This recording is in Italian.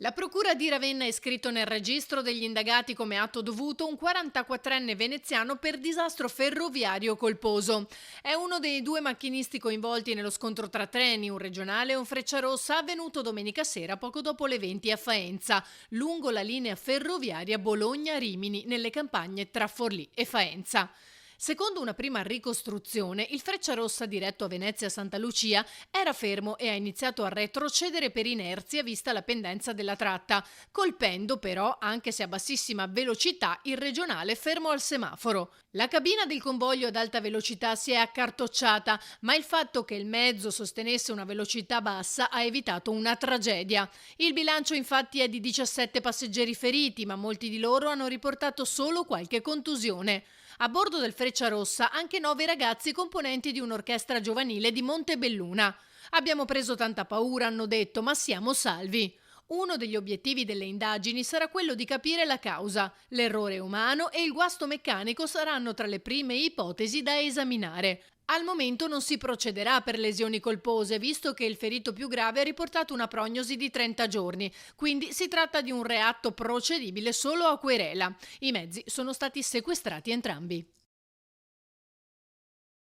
La procura di Ravenna ha iscritto nel registro degli indagati come atto dovuto un 44enne veneziano per disastro ferroviario colposo. È uno dei due macchinisti coinvolti nello scontro tra treni, un regionale e un Frecciarossa, avvenuto domenica sera poco dopo le 20 a Faenza, lungo la linea ferroviaria Bologna-Rimini, nelle campagne tra Forlì e Faenza. Secondo una prima ricostruzione, il Frecciarossa diretto a Venezia Santa Lucia era fermo e ha iniziato a retrocedere per inerzia vista la pendenza della tratta, colpendo però, anche se a bassissima velocità, il regionale fermo al semaforo. La cabina del convoglio ad alta velocità si è accartocciata, ma il fatto che il mezzo sostenesse una velocità bassa ha evitato una tragedia. Il bilancio infatti è di 17 passeggeri feriti, ma molti di loro hanno riportato solo qualche contusione. A bordo del Frecciarossa anche 9 ragazzi componenti di un'orchestra giovanile di Montebelluna. Abbiamo preso tanta paura, hanno detto, ma siamo salvi. Uno degli obiettivi delle indagini sarà quello di capire la causa. L'errore umano e il guasto meccanico saranno tra le prime ipotesi da esaminare. Al momento non si procederà per lesioni colpose, visto che il ferito più grave ha riportato una prognosi di 30 giorni, quindi si tratta di un reato procedibile solo a querela. I mezzi sono stati sequestrati entrambi.